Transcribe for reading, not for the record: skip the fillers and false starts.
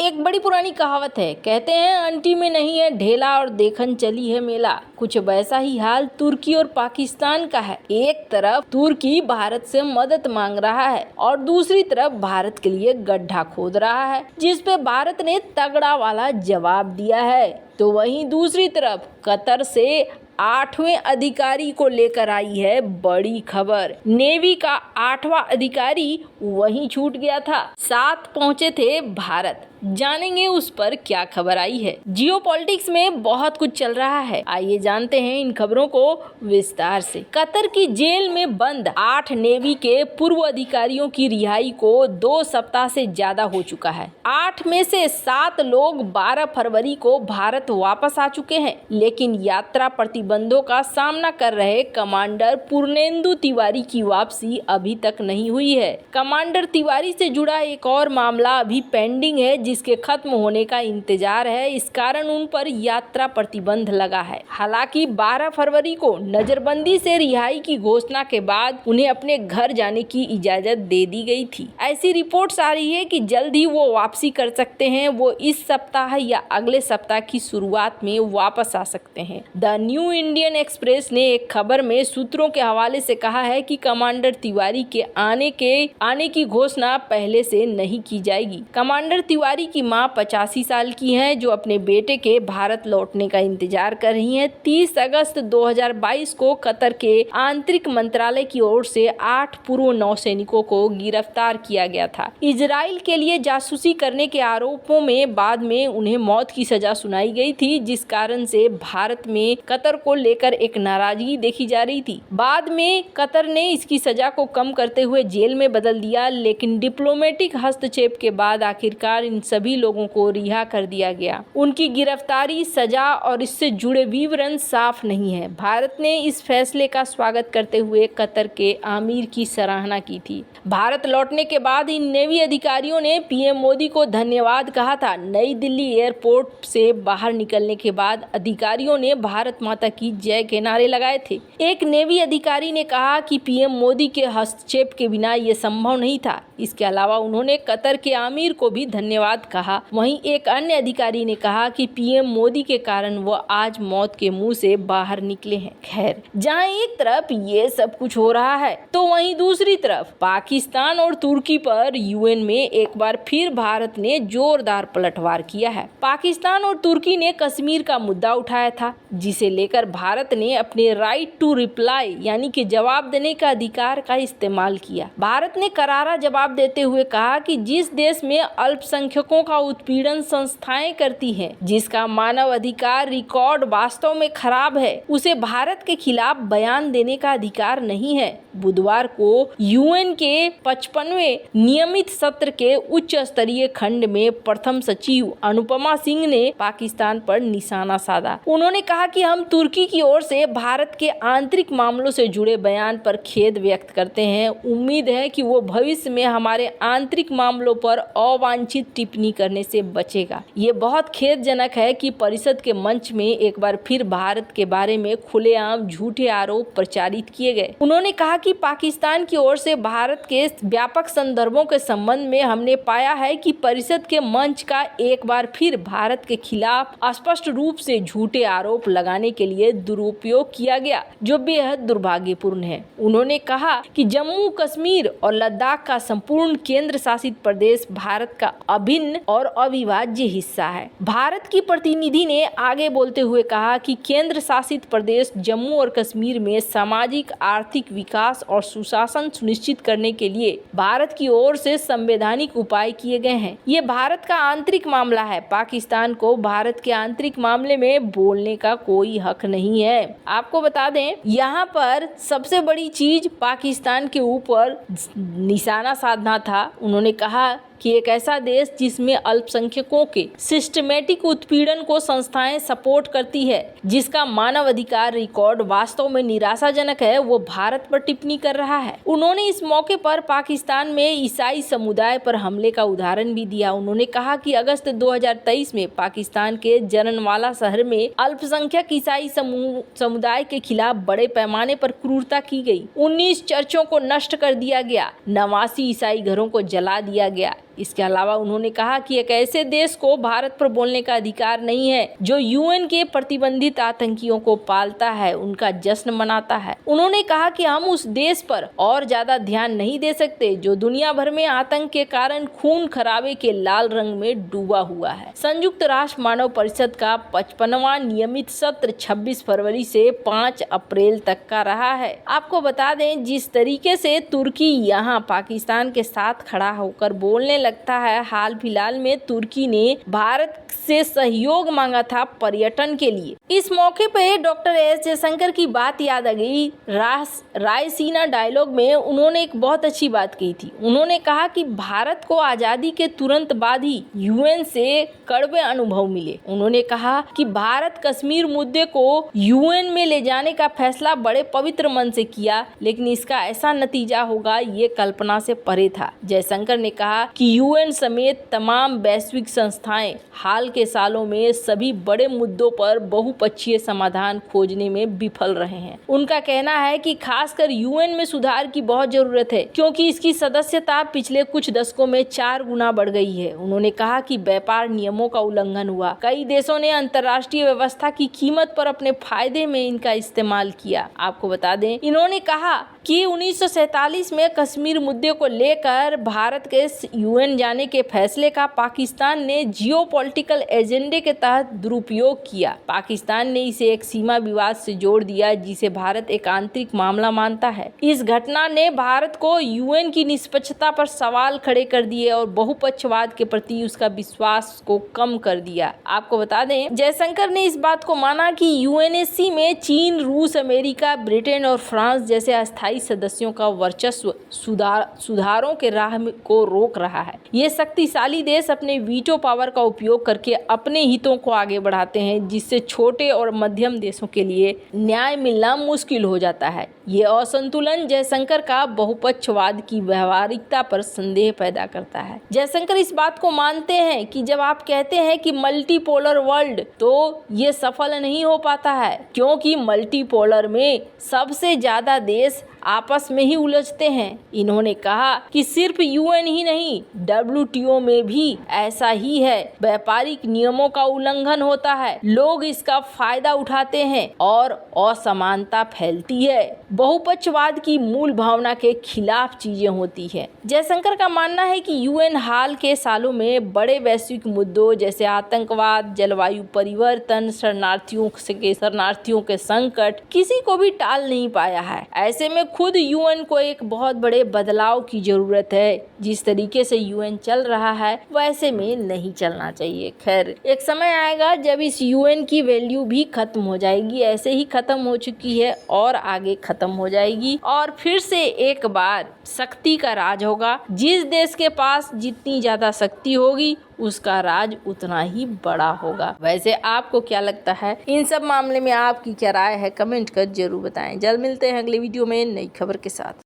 एक बड़ी पुरानी कहावत है, कहते हैं अंटी में नहीं है ढेला और देखन चली है मेला। कुछ वैसा ही हाल तुर्की और पाकिस्तान का है। एक तरफ तुर्की भारत से मदद मांग रहा है और दूसरी तरफ भारत के लिए गड्ढा खोद रहा है, जिस पे भारत ने तगड़ा वाला जवाब दिया है। तो वहीं दूसरी तरफ कतर से 8वें अधिकारी को लेकर आई है बड़ी खबर। नेवी का 8वां अधिकारी वहीं छूट गया था, साथ पहुंचे थे भारत। जानेंगे उस पर क्या खबर आई है। जियोपॉलिटिक्स में बहुत कुछ चल रहा है, आइए जानते हैं इन खबरों को विस्तार से। कतर की जेल में बंद 8 नेवी के पूर्व अधिकारियों की रिहाई को 2 सप्ताह से ज्यादा हो चुका है। 8 में से 7 लोग 12 फरवरी को भारत वापस आ चुके हैं, लेकिन यात्रा प्रतिबंधों का सामना कर रहे कमांडर पूर्णेंदु तिवारी की वापसी अभी तक नहीं हुई है। कमांडर तिवारी से जुड़ा एक और मामला अभी पेंडिंग है, जिसके खत्म होने का इंतजार है। इस कारण उन पर यात्रा प्रतिबंध लगा है। हालांकि 12 फरवरी को नजरबंदी से रिहाई की घोषणा के बाद उन्हें अपने घर जाने की इजाजत दे दी गई थी। ऐसी रिपोर्ट्स आ रही है कि जल्द ही वो वापसी कर सकते हैं। वो इस सप्ताह या अगले सप्ताह की शुरुआत में वापस आ सकते हैं। द न्यू इंडियन एक्सप्रेस ने एक खबर में सूत्रों के हवाले से कहा है कि कमांडर तिवारी के आने की घोषणा पहले से नहीं की जाएगी। कमांडर तिवारी की मां 85 साल की हैं, जो अपने बेटे के भारत लौटने का इंतजार कर रही हैं। 30 अगस्त 2022 को कतर के आंतरिक मंत्रालय की ओर से 8 पूर्व नौसैनिकों को गिरफ्तार किया गया था। इजराइल के लिए जासूसी करने के आरोपों में बाद में उन्हें मौत की सजा सुनाई गई थी, जिस कारण से भारत में कतर को लेकर एक नाराजगी देखी जा रही थी। बाद में कतर ने इसकी सजा को कम करते हुए जेल में बदल दिया, लेकिन डिप्लोमेटिक हस्तक्षेप के बाद आखिरकार इन सभी लोगों को रिहा कर दिया गया। उनकी गिरफ्तारी, सजा और इससे जुड़े विवरण साफ नहीं है। भारत ने इस फैसले का स्वागत करते हुए कतर के आमीर की सराहना की थी। भारत लौटने के बाद इन नेवी अधिकारियों ने पीएम मोदी को धन्यवाद कहा था। नई दिल्ली एयरपोर्ट से बाहर निकलने के बाद अधिकारियों ने भारत माता की जय के नारे लगाए थे। एक नेवी अधिकारी ने कहा कि पीएम मोदी के हस्तक्षेप के बिना ये संभव नहीं था। इसके अलावा उन्होंने कतर के आमीर को भी धन्यवाद कहा। वहीं एक अन्य अधिकारी ने कहा कि पीएम मोदी के कारण वो आज मौत के मुंह से बाहर निकले हैं। खैर, जहां एक तरफ ये सब कुछ हो रहा है, तो वहीं दूसरी तरफ पाकिस्तान और तुर्की पर यूएन में एक बार फिर भारत ने जोरदार पलटवार किया है। पाकिस्तान और तुर्की ने कश्मीर का मुद्दा उठाया था, जिसे लेकर भारत ने अपने राइट टू रिप्लाई यानी कि जवाब देने का अधिकार का इस्तेमाल किया। भारत ने करारा जवाब देते हुए कहा कि जिस देश में अल्पसंख्यकों का उत्पीड़न संस्थाएं करती हैं, जिसका मानव अधिकार रिकॉर्ड वास्तव में खराब है, उसे भारत के खिलाफ बयान देने का अधिकार नहीं है। बुधवार को यूएन के 55वें नियमित सत्र के उच्च स्तरीय खंड में प्रथम सचिव अनुपमा सिंह ने पाकिस्तान पर निशाना साधा। उन्होंने कहा कि हम तुर्की की ओर से भारत के आंतरिक मामलों से जुड़े बयान पर खेद व्यक्त करते हैं। उम्मीद है कि वो भविष्य में हमारे आंतरिक मामलों पर अवांछित टिप्पणी करने से बचेगा। ये बहुत खेदजनक है कि परिषद के मंच में एक बार फिर भारत के बारे में खुलेआम झूठे आरोप प्रचारित किए गए। उन्होंने कहा कि पाकिस्तान की ओर से भारत के व्यापक संदर्भों के संबंध में हमने पाया है कि परिषद के मंच का एक बार फिर भारत के खिलाफ स्पष्ट रूप से झूठे आरोप लगाने के लिए दुरुपयोग किया गया, जो बेहद दुर्भाग्यपूर्ण है। उन्होंने कहा कि जम्मू कश्मीर और लद्दाख का संपूर्ण केंद्र शासित प्रदेश भारत का अभिन्न और अविभाज्य हिस्सा है। भारत की प्रतिनिधि ने आगे बोलते हुए कहा कि केंद्र शासित प्रदेश जम्मू और कश्मीर में सामाजिक आर्थिक विकास और सुशासन सुनिश्चित करने के लिए भारत की ओर से संवैधानिक उपाय किए गए हैं। ये भारत का आंतरिक मामला है। पाकिस्तान को भारत के आंतरिक मामले में बोलने का कोई हक नहीं है। आपको बता दें, यहाँ पर सबसे बड़ी चीज पाकिस्तान के ऊपर निशाना साधना था। उन्होंने कहा कि एक ऐसा देश जिसमें अल्पसंख्यकों के सिस्टमेटिक उत्पीड़न को संस्थाएं सपोर्ट करती है, जिसका मानव अधिकार रिकॉर्ड वास्तव में निराशाजनक है, वो भारत पर टिप्पणी कर रहा है। उन्होंने इस मौके पर पाकिस्तान में ईसाई समुदाय पर हमले का उदाहरण भी दिया। उन्होंने कहा कि अगस्त 2023 में पाकिस्तान के जननवाला शहर में अल्पसंख्यक ईसाई समुदाय के खिलाफ बड़े पैमाने पर क्रूरता की गई। 19 चर्चों को नष्ट कर दिया गया, 89 ईसाई घरों को जला दिया गया। इसके अलावा उन्होंने कहा कि एक ऐसे देश को भारत पर बोलने का अधिकार नहीं है जो यूएन के प्रतिबंधित आतंकियों को पालता है, उनका जश्न मनाता है। उन्होंने कहा कि हम उस देश पर और ज्यादा ध्यान नहीं दे सकते जो दुनिया भर में आतंक के कारण खून खराबे के लाल रंग में डूबा हुआ है। संयुक्त राष्ट्र मानव परिषद का 55वां नियमित सत्र 26 फरवरी से 5 अप्रैल तक का रहा है। आपको बता दें, जिस तरीके से तुर्की यहाँ पाकिस्तान के साथ खड़ा होकर बोलने लगता है, हाल फिलहाल में तुर्की ने भारत से सहयोग मांगा था पर्यटन के लिए। इस मौके पे डॉक्टर एस जयशंकर की बात याद आ गई। रायसीना डायलॉग में उन्होंने एक बहुत अच्छी बात कही थी। उन्होंने कहा कि भारत को आजादी के तुरंत बाद ही यूएन से कड़वे अनुभव मिले। उन्होंने कहा कि भारत कश्मीर मुद्दे को यूएन में ले जाने का फैसला बड़े पवित्र मन से किया, लेकिन इसका ऐसा नतीजा होगा ये कल्पना से परे था। जयशंकर ने कहा कि यूएन समेत तमाम वैश्विक संस्थाएं हाल के सालों में सभी बड़े मुद्दों पर बहुपक्षीय समाधान खोजने में विफल रहे हैं। उनका कहना है कि खासकर यूएन में सुधार की बहुत जरूरत है, क्योंकि इसकी सदस्यता पिछले कुछ दशकों में 4 गुना बढ़ गई है। उन्होंने कहा कि व्यापार नियमों का उल्लंघन हुआ। कई देशों ने अंतर्राष्ट्रीय व्यवस्था की कीमत पर अपने फायदे में इनका इस्तेमाल किया। आपको बता दें, इन्होंने कहा कि 1947 में कश्मीर मुद्दे को लेकर भारत के यूएन जाने के फैसले का पाकिस्तान ने जियोपॉलिटिकल एजेंडे के तहत दुरुपयोग किया। पाकिस्तान ने इसे एक सीमा विवाद से जोड़ दिया, जिसे भारत एक आंतरिक मामला मानता है। इस घटना ने भारत को यूएन की निष्पक्षता पर सवाल खड़े कर दिए और बहुपक्षवाद के प्रति उसका विश्वास को कम कर दिया। आपको बता दें, जयशंकर ने इस बात को माना कि यूएनएससी में चीन, रूस, अमेरिका, ब्रिटेन और फ्रांस जैसे अस्थायी सदस्यों का वर्चस्व सुधारों के राह को रोक रहा है। ये शक्तिशाली देश अपने वीटो पावर का उपयोग करके अपने हितों को आगे बढ़ाते हैं, जिससे छोटे और मध्यम देशों के लिए न्याय मिलना मुश्किल हो जाता है। ये असंतुलन जयशंकर का बहुपक्षवाद की व्यावहारिकता पर संदेह पैदा करता है। जयशंकर इस बात को मानते हैं कि जब आप कहते हैं कि मल्टीपोलर वर्ल्ड, तो ये सफल नहीं हो पाता है, क्योंकि मल्टीपोलर में सबसे ज्यादा देश आपस में ही उलझते हैं। इन्होंने कहा कि सिर्फ यूएन ही नहीं, डब्ल्यूटीओ में भी ऐसा ही है। व्यापारिक नियमों का उल्लंघन होता है, लोग इसका फायदा उठाते हैं और असमानता फैलती है। बहुपक्षवाद की मूल भावना के खिलाफ चीजें होती है। जयशंकर का मानना है कि यूएन हाल के सालों में बड़े वैश्विक मुद्दों जैसे आतंकवाद, जलवायु परिवर्तन, शरणार्थियों के संकट किसी को भी टाल नहीं पाया है। ऐसे में खुद यूएन को एक बहुत बड़े बदलाव की जरूरत है। जिस तरीके से यूएन चल रहा है वैसे में नहीं चलना चाहिए। खैर, एक समय आएगा जब इस यूएन की वैल्यू भी खत्म हो जाएगी। ऐसे ही खत्म हो चुकी है और आगे खत्म हो जाएगी, और फिर से एक बार शक्ति का राज होगा। जिस देश के पास जितनी ज्यादा शक्ति होगी उसका राज उतना ही बड़ा होगा। वैसे आपको क्या लगता है, इन सब मामले में आपकी क्या राय है? कमेंट कर जरूर बताएं। जल्द मिलते हैं अगले वीडियो में नई खबर के साथ।